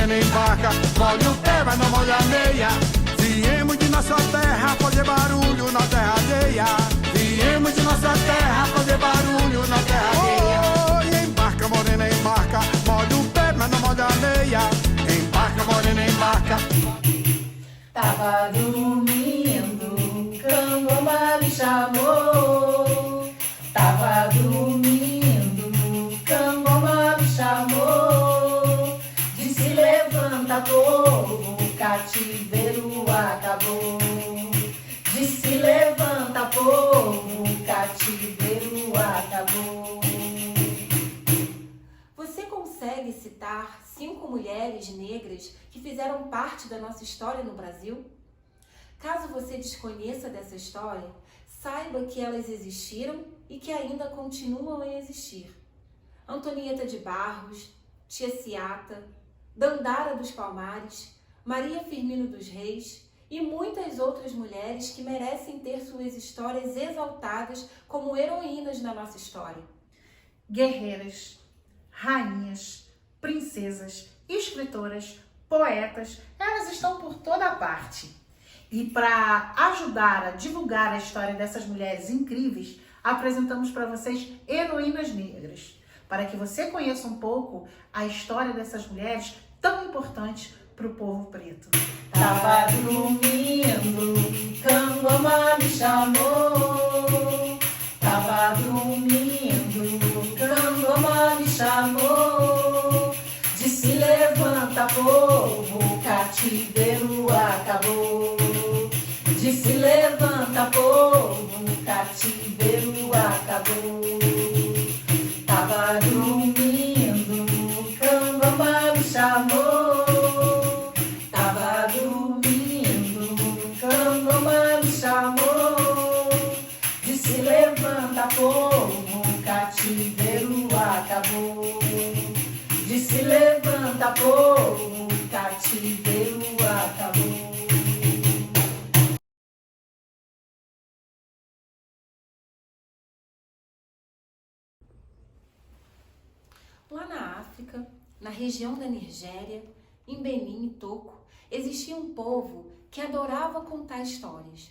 morena embarca, molha o pé, mas não molha a meia. Viemos de nossa terra fazer barulho na terra alheia. Viemos de nossa terra fazer barulho na terra alheia. Oh, e embarca, morena embarca, molha o pé, mas não molha a meia. Embarca, morena embarca. Tava dormindo, Cangoma me chamou. Tava dormindo, Cangoma me chamou. Disse levanta povo, o cativeiro acabou. Disse levanta povo, o cativeiro acabou. Você consegue citar 5 mulheres negras que fizeram parte da nossa história no Brasil? Caso você desconheça dessa história, saiba que elas existiram e que ainda continuam a existir. Antonieta de Barros, Tia Ciata, Dandara dos Palmares, Maria Firmino dos Reis e muitas outras mulheres que merecem ter suas histórias exaltadas como heroínas na nossa história. Guerreiras, rainhas, princesas, escritoras, poetas, elas estão por toda parte. E para ajudar a divulgar a história dessas mulheres incríveis, apresentamos para vocês Heroínas Negras, para que você conheça um pouco a história dessas mulheres tão importantes para o povo preto. Tava dormindo, Cangoma me chamou. Tava dormindo, Cangoma me chamou. Disse levanta povo, o cativeiro acabou. Disse levanta povo, o cativeiro acabou. Tava dormindo, Cangoma me chamou. Tava dormindo, Cangoma me chamou. Disse levanta povo, o cativeiro acabou. Disse levanta povo, o cativeiro acabou. Lá na África, na região da Nigéria, em Benim e Togo, existia um povo que adorava contar histórias.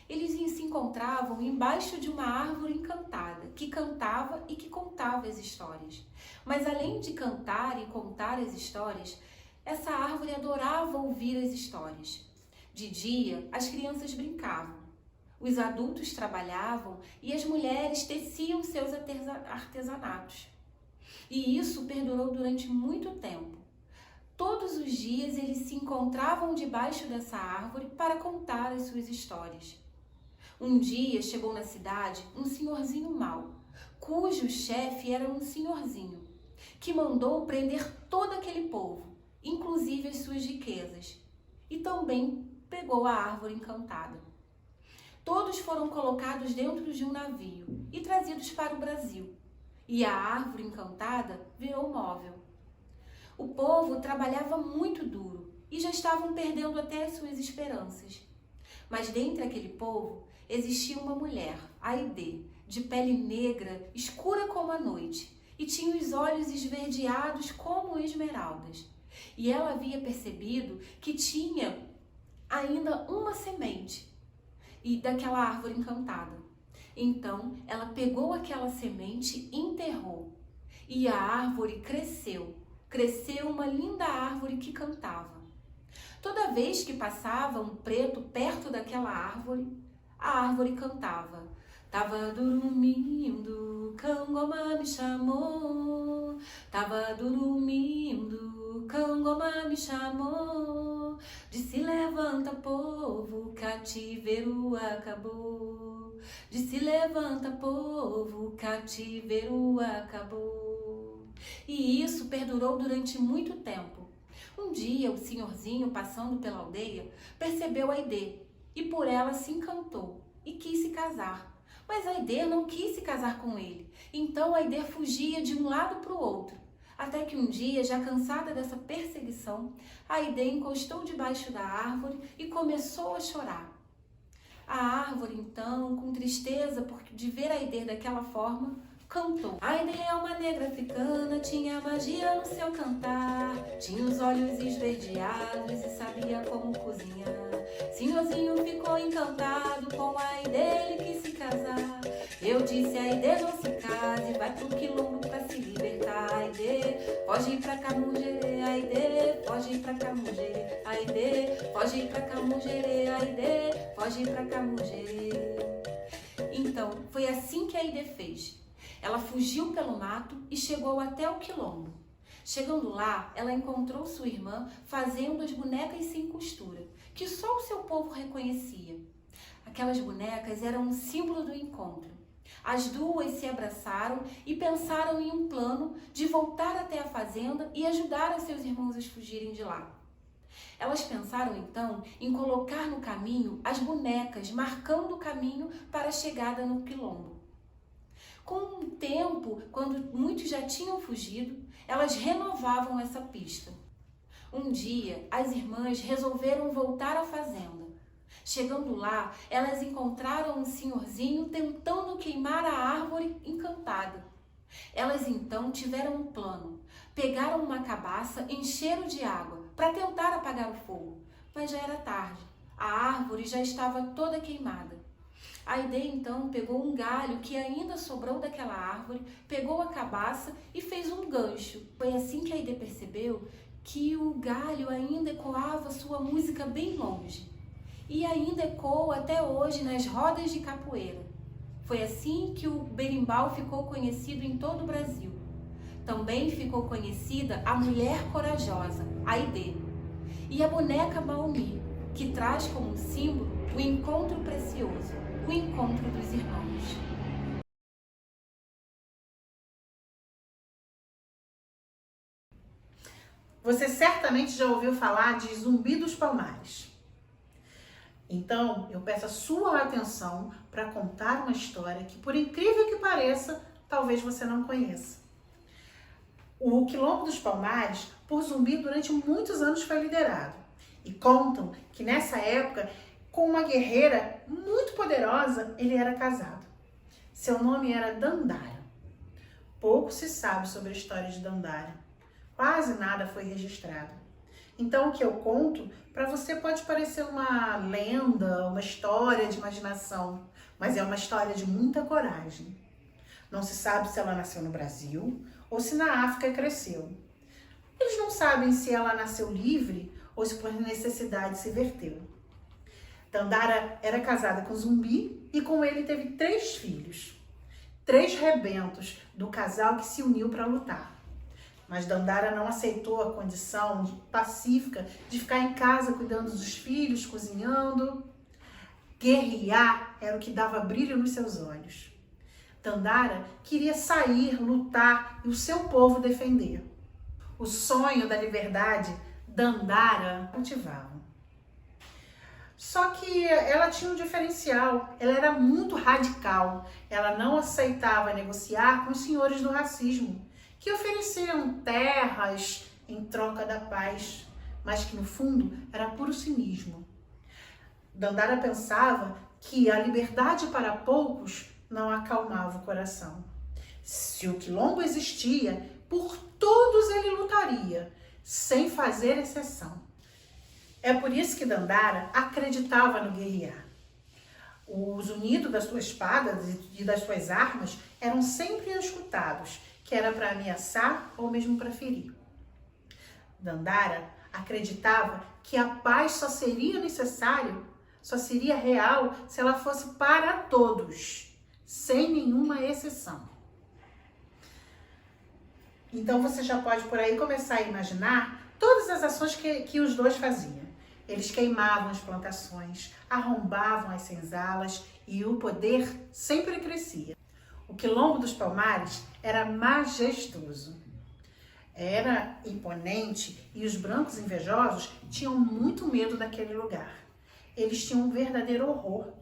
Eles se encontravam embaixo de uma árvore encantada, que cantava e que contava as histórias. Mas além de cantar e contar as histórias, essa árvore adorava ouvir as histórias. De dia, as crianças brincavam, os adultos trabalhavam e as mulheres teciam seus artesanatos. E isso perdurou durante muito tempo. Todos os dias eles se encontravam debaixo dessa árvore para contar as suas histórias. Um dia chegou na cidade um senhorzinho mau, cujo chefe era um senhorzinho, que mandou prender todo aquele povo, inclusive as suas riquezas, e também pegou a árvore encantada. Todos foram colocados dentro de um navio e trazidos para o Brasil, e a árvore encantada virou móvel. O povo trabalhava muito duro e já estavam perdendo até as suas esperanças. Mas dentre aquele povo existia uma mulher, Aidê, de pele negra, escura como a noite, e tinha os olhos esverdeados como esmeraldas. E ela havia percebido que tinha ainda uma semente e daquela árvore encantada. Então ela pegou aquela semente e enterrou. E a árvore cresceu uma linda árvore que cantava. Toda vez que passava um preto perto daquela árvore, a árvore cantava. Tava dormindo, Cangoma me chamou. Tava dormindo, Cangoma me chamou. Disse levanta povo, o cativeiro acabou. Disse levanta povo, o cativeiro acabou. E isso perdurou durante muito tempo. Um dia o senhorzinho, passando pela aldeia, percebeu Aidê e por ela se encantou e quis se casar. Mas Aidê não quis se casar com ele, então Aidê fugia de um lado para o outro. Até que um dia, já cansada dessa perseguição, Aidê encostou debaixo da árvore e começou a chorar. A árvore então, com tristeza de ver Aidê daquela forma, cantou. Aide é uma negra africana, tinha magia no seu cantar, tinha os olhos esverdeados e sabia como cozinhar. Senhorzinho ficou encantado com a Aide, ele quis se casar. Eu disse, Aide, não se case, vai pro quilombo pra se libertar. Aide, foge pra Camugere, Aide, foge pra Camugere, Aide, foge pra Camugere, Aide, foge pra Camugere. Então, foi assim que a Aide fez. Ela fugiu pelo mato e chegou até o quilombo. Chegando lá, ela encontrou sua irmã fazendo as bonecas sem costura, que só o seu povo reconhecia. Aquelas bonecas eram um símbolo do encontro. As duas se abraçaram e pensaram em um plano de voltar até a fazenda e ajudar a seus irmãos a fugirem de lá. Elas pensaram então em colocar no caminho as bonecas, marcando o caminho para a chegada no quilombo. Com o tempo, quando muitos já tinham fugido, elas renovavam essa pista. Um dia, as irmãs resolveram voltar à fazenda. Chegando lá, elas encontraram um senhorzinho tentando queimar a árvore encantada. Elas então tiveram um plano. Pegaram uma cabaça, encheram de água para tentar apagar o fogo, mas já era tarde. A árvore já estava toda queimada. A Aide então pegou um galho que ainda sobrou daquela árvore, pegou a cabaça e fez um gancho. Foi assim que a Aide percebeu que o galho ainda ecoava sua música bem longe. E ainda ecoa até hoje nas rodas de capoeira. Foi assim que o berimbau ficou conhecido em todo o Brasil. Também ficou conhecida a mulher corajosa, Aide, e a boneca Maumi, que traz como símbolo o encontro precioso, o encontro dos irmãos. Você certamente já ouviu falar de Zumbi dos Palmares. Então, eu peço a sua atenção para contar uma história que, por incrível que pareça, talvez você não conheça. O Quilombo dos Palmares, por Zumbi, durante muitos anos foi liderado. E contam que nessa época, com uma guerreira muito poderosa, ele era casado. Seu nome era Dandara. Pouco se sabe sobre a história de Dandara. Quase nada foi registrado. Então, o que eu conto, para você pode parecer uma lenda, uma história de imaginação, mas é uma história de muita coragem. Não se sabe se ela nasceu no Brasil ou se na África cresceu. Eles não sabem se ela nasceu livre ou se por necessidade se verteu. Dandara era casada com Zumbi e com ele teve 3 filhos. 3 rebentos do casal que se uniu para lutar. Mas Dandara não aceitou a condição pacífica de ficar em casa cuidando dos filhos, cozinhando. Guerrear era o que dava brilho nos seus olhos. Dandara queria sair, lutar e o seu povo defender. O sonho da liberdade, Dandara cultivava. Só que ela tinha um diferencial, ela era muito radical. Ela não aceitava negociar com os senhores do racismo, que ofereciam terras em troca da paz, mas que no fundo era puro cinismo. Dandara pensava que a liberdade para poucos não acalmava o coração. Se o quilombo existia, por todos ele lutaria, sem fazer exceção. É por isso que Dandara acreditava no guerrear. O zunido da sua espada e das suas armas eram sempre escutados, que era para ameaçar ou mesmo para ferir. Dandara acreditava que a paz só seria real se ela fosse para todos, sem nenhuma exceção. Então você já pode por aí começar a imaginar todas as ações que os dois faziam. Eles queimavam as plantações, arrombavam as senzalas e o poder sempre crescia. O Quilombo dos Palmares era majestoso, era imponente e os brancos invejosos tinham muito medo daquele lugar. Eles tinham um verdadeiro horror,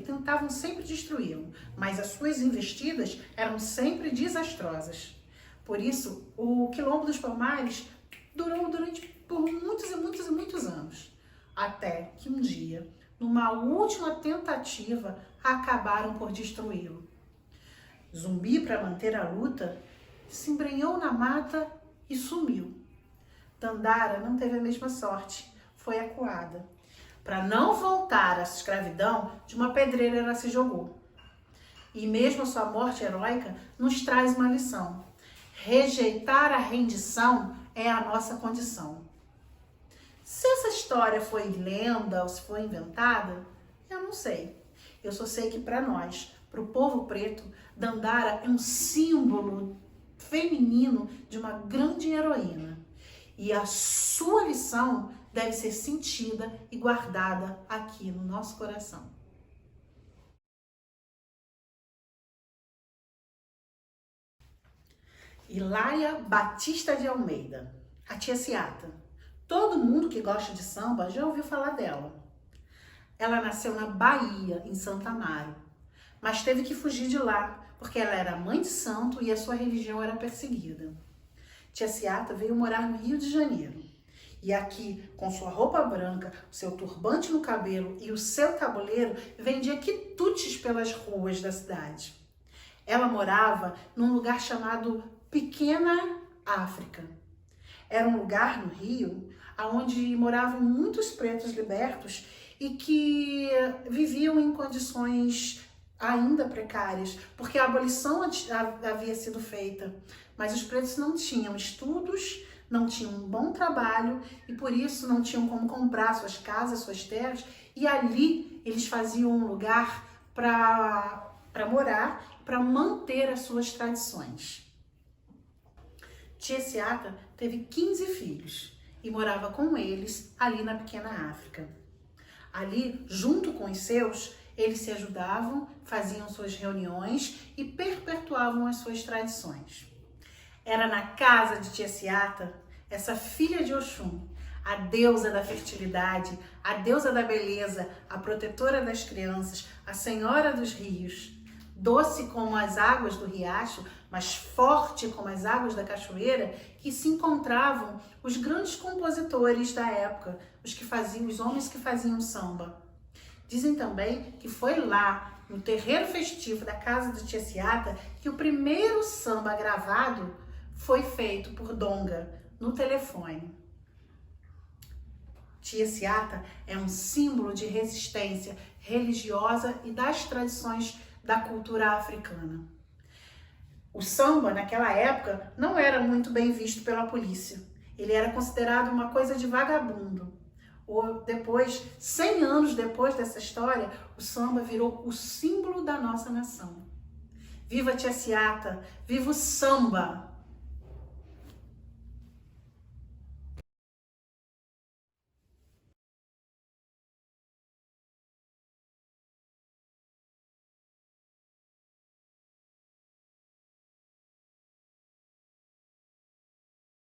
tentavam sempre destruí-lo, mas as suas investidas eram sempre desastrosas. Por isso, o Quilombo dos Palmares durou por muitos anos, até que um dia, numa última tentativa, acabaram por destruí-lo. Zumbi, para manter a luta, se embrenhou na mata e sumiu. Dandara não teve a mesma sorte, foi acuada. Para não voltar à escravidão, de uma pedreira ela se jogou. E mesmo a sua morte heróica nos traz uma lição. Rejeitar a rendição é a nossa condição. Se essa história foi lenda ou se foi inventada, eu não sei. Eu só sei que para nós, para o povo preto, Dandara é um símbolo feminino de uma grande heroína. E a sua lição deve ser sentida e guardada aqui no nosso coração. Hilária Batista de Almeida, a tia Ciata. Todo mundo que gosta de samba já ouviu falar dela. Ela nasceu na Bahia, em Santa Amaro, mas teve que fugir de lá, porque ela era mãe de santo e a sua religião era perseguida. Tia Ciata veio morar no Rio de Janeiro. E aqui, com sua roupa branca, o seu turbante no cabelo e o seu tabuleiro, vendia quitutes pelas ruas da cidade. Ela morava num lugar chamado Pequena África. Era um lugar no Rio onde moravam muitos pretos libertos e que viviam em condições ainda precárias, porque a abolição havia sido feita, mas os pretos não tinham estudos, não tinham um bom trabalho e por isso não tinham como comprar suas casas, suas terras, e ali eles faziam um lugar para morar, para manter as suas tradições. Tia Ciata teve 15 filhos e morava com eles ali na Pequena África. Ali, junto com os seus, eles se ajudavam, faziam suas reuniões e perpetuavam as suas tradições. Era na casa de Tia Ciata, essa filha de Oxum, a deusa da fertilidade, a deusa da beleza, a protetora das crianças, a senhora dos rios, doce como as águas do riacho, mas forte como as águas da cachoeira, que se encontravam os grandes compositores da época, os homens que faziam samba. Dizem também que foi lá, no terreiro festivo da casa de Tia Ciata, que o primeiro samba gravado foi feito por Donga, no telefone. Tia Ciata é um símbolo de resistência religiosa e das tradições da cultura africana. O samba, naquela época, não era muito bem visto pela polícia. Ele era considerado uma coisa de vagabundo. Depois, 100 anos depois dessa história, o samba virou o símbolo da nossa nação. Viva Tia Ciata! Viva o samba!